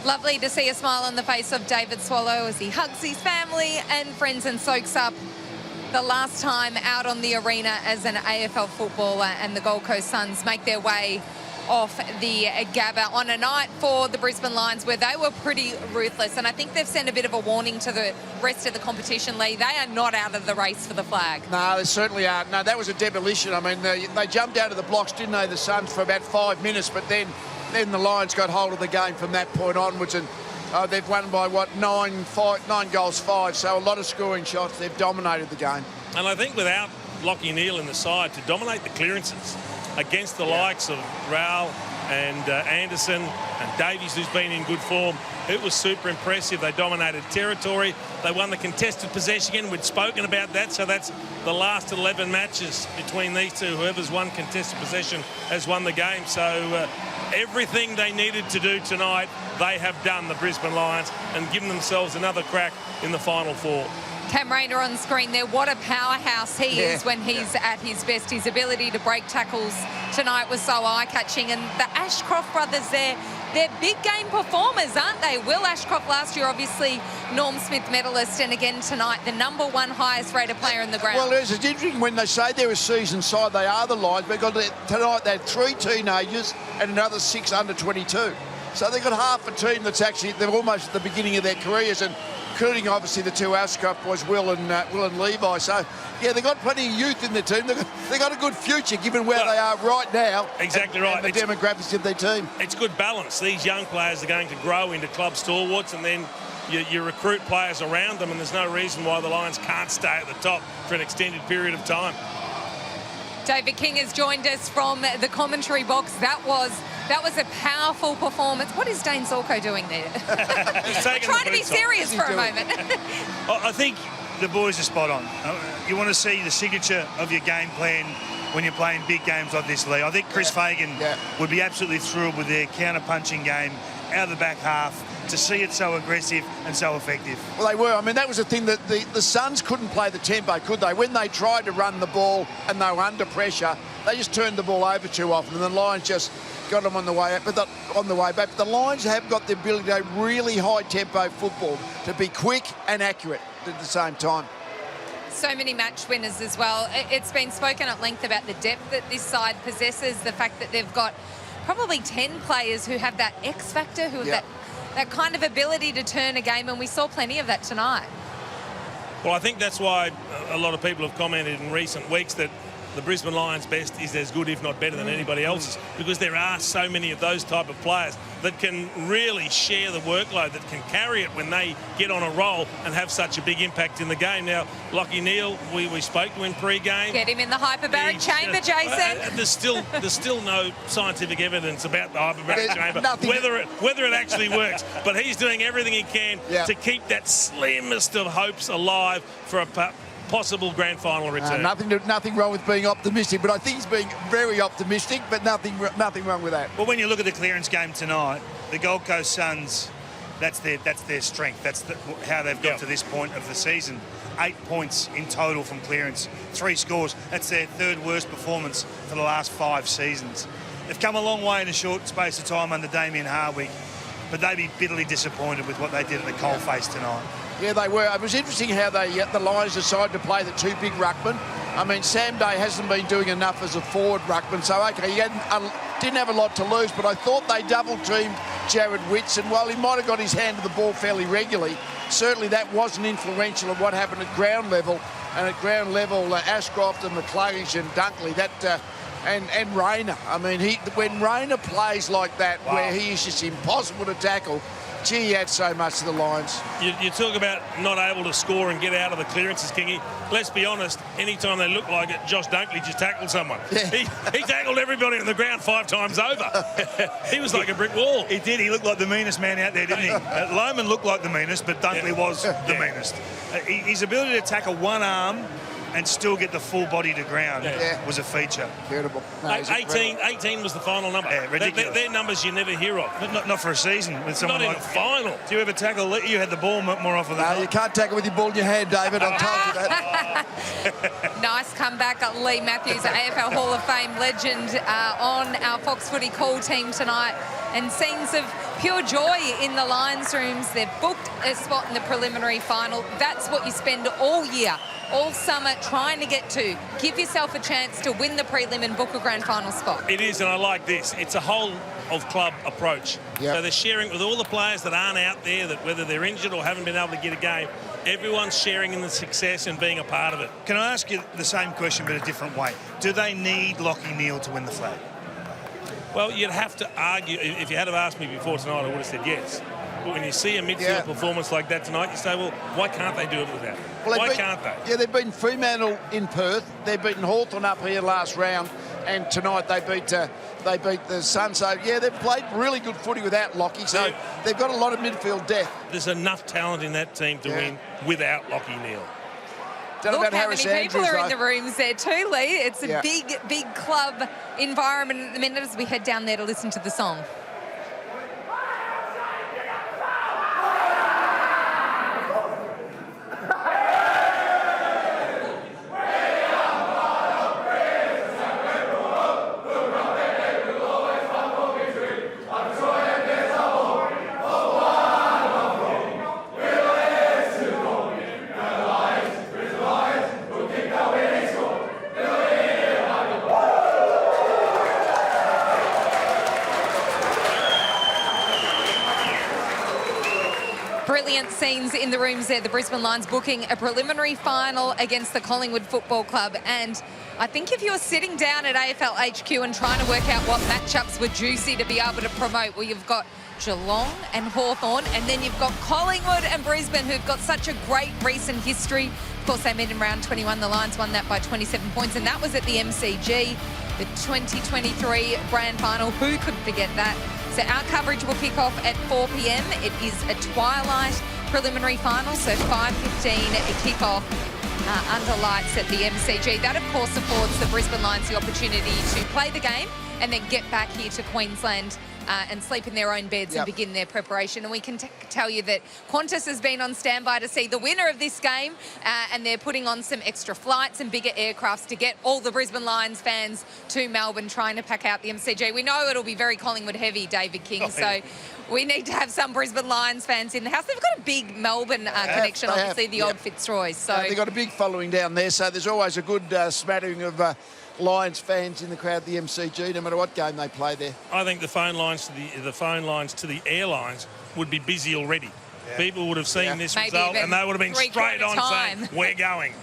Lovely to see a smile on the face of David Swallow as he hugs his family and friends and soaks up the last time out on the arena as an AFL footballer, and the Gold Coast Suns make their way off the Gabba on a night for the Brisbane Lions where they were pretty ruthless, and I think they've sent a bit of a warning to the rest of the competition, Lee. They are not out of the race for the flag. No, they certainly aren't. No, that was a demolition. I mean, they jumped out of the blocks, didn't they, the Suns, for about 5 minutes, but then the Lions got hold of the game from that point onwards, and they've won by, what, 9 goals, 5, so a lot of scoring shots. They've dominated the game. And I think without Lachie Neale in the side to dominate the clearances against the likes of Rowell and Anderson and Davies, who's been in good form, it was super impressive. They dominated territory. They won the contested possession. We'd spoken about that, so that's the last 11 matches between these two. Whoever's won contested possession has won the game. So everything they needed to do tonight, they have done, the Brisbane Lions, and given themselves another crack in the Final Four. Cam Rayner on screen there. What a powerhouse he is when he's at his best. His ability to break tackles tonight was so eye-catching. And the Ashcroft brothers, they're big game performers, aren't they? Will Ashcroft last year, obviously, Norm Smith medalist, and again tonight, the #1 highest rated player in the ground. Well, it's interesting when they say they're a seasoned side, they are the Lions, because tonight they had 3 teenagers and another 6 under 22. So they've got half a team that's actually, they're almost at the beginning of their careers, and including obviously the 2 Ashcroft boys, Will and Levi. So yeah, they've got plenty of youth in their team. They've got a good future given where they are right now. Exactly right. And the demographics of their team. It's good balance. These young players are going to grow into club stalwarts, and then you recruit players around them, and there's no reason why the Lions can't stay at the top for an extended period of time. David King has joined us from the commentary box. That was a powerful performance. What is Dane Zorko doing there? Trying to be serious for a moment. I think the boys are spot on. You want to see the signature of your game plan when you're playing big games like this, Lee. I think Chris Fagan would be absolutely thrilled with their counter-punching game out of the back half, to see it so aggressive and so effective. Well, they were. I mean, that was the thing, that the Suns couldn't play the tempo, could they? When they tried to run the ball and they were under pressure, they just turned the ball over too often, and the Lions just got them on the way back. But the Lions have got the ability to really high-tempo football, to be quick and accurate at the same time. So many match winners as well. It's been spoken at length about the depth that this side possesses, the fact that they've got probably 10 players who have that X factor, who have that kind of ability to turn a game, and we saw plenty of that tonight. Well, I think that's why a lot of people have commented in recent weeks that the Brisbane Lions' best is as good, if not better, than anybody else's, because there are so many of those type of players that can really share the workload, that can carry it when they get on a roll and have such a big impact in the game. Now, Lachie Neale, we spoke to him pre-game. Get him in the hyperbaric chamber, Jason. There's still no scientific evidence about the hyperbaric chamber, whether it actually works. But he's doing everything he can to keep that slimmest of hopes alive for a possible grand final return. Nothing wrong with being optimistic, but I think he's being very optimistic, but nothing wrong with that. Well, when you look at the clearance game tonight, the Gold Coast Suns, that's their strength. That's how they've got to this point of the season. 8 points in total from clearance, 3 scores. That's their 3rd worst performance for the last 5 seasons. They've come a long way in a short space of time under Damien Hardwick, but they'd be bitterly disappointed with what they did at the coalface tonight. Yeah, they were. It was interesting how the Lions decided to play the 2 big ruckmen. I mean, Sam Day hasn't been doing enough as a forward ruckman, so okay, he didn't have a lot to lose, but I thought they double-teamed Jared Witts, and while he might have got his hand to the ball fairly regularly, certainly that wasn't influential of what happened at ground level. And at ground level, Ashcroft and McCluggage and Dunkley, and Rayner. I mean, when Rayner plays like that, where he is just impossible to tackle, gee, he adds so much to the Lions. You talk about not able to score and get out of the clearances, Kingy. Let's be honest, anytime they look like it, Josh Dunkley just tackled someone. Yeah. He tackled everybody on the ground 5 times over. He was like a brick wall. He did. He looked like the meanest man out there, didn't he? Lohman looked like the meanest, but Dunkley was the meanest. His ability to tackle one arm and still get the full body to ground was a feature. Incredible. No, 18 was the final number. Yeah, ridiculous. They're numbers you never hear of. Not for a season with someone not in the final. Do you ever tackle? You had the ball more often than not. You can't tackle with your ball in your hand, David. I'm told you that. Nice comeback. Lee Matthews, AFL Hall of Fame legend, on our Fox Footy call team tonight. And scenes of pure joy in the Lions rooms. They've booked a spot in the preliminary final. That's what you spend all year, all summer trying to get to. Give yourself a chance to win the prelim and book a grand final spot. It is, and I like this. It's a whole of club approach. Yep. So they're sharing with all the players that aren't out there, that whether they're injured or haven't been able to get a game, everyone's sharing in the success and being a part of it. Can I ask you the same question but a different way? Do they need Lockie Neal to win the flag? Well, you'd have to argue. If you had have asked me before tonight, I would have said yes. But when you see a midfield performance like that tonight, you say, well, why can't they do it without? Why can't they? Yeah, they've beaten Fremantle in Perth. They've beaten Hawthorn up here last round. And tonight they beat the Suns. So, yeah, they've played really good footy without Lockie. So they've got a lot of midfield depth. There's enough talent in that team to win without Lockie Neal. Look how many people are in the rooms there too, Lee. It's a big club environment at the minute as we head down there to listen to the song. Brilliant scenes in the rooms there. The Brisbane Lions booking a preliminary final against the Collingwood Football Club. And I think if you were sitting down at AFL HQ and trying to work out what matchups were juicy to be able to promote, well, you've got Geelong and Hawthorn, and then you've got Collingwood and Brisbane, who've got such a great recent history. Of course, they met in round 21. The Lions won that by 27 points, and that was at the MCG, the 2023 grand final. Who could forget that? So our coverage will kick off at 4 p.m. It is a twilight preliminary final, so 5:15 kick-off under lights at the MCG. That, of course, affords the Brisbane Lions the opportunity to play the game and then get back here to Queensland and sleep in their own beds and begin their preparation. And we can tell you that Qantas has been on standby to see the winner of this game, and they're putting on some extra flights and bigger aircrafts to get all the Brisbane Lions fans to Melbourne, trying to pack out the MCG. We know it'll be very Collingwood heavy, David King, so we need to have some Brisbane Lions fans in the house. They've got a big Melbourne connection, obviously, the old Fitzroy. So they've got a big following down there, so there's always a good smattering of Lions fans in the crowd at the MCG, no matter what game they play there. I think the phone lines to the airlines would be busy already. People would have seen this result and they would have been straight on saying, we're going.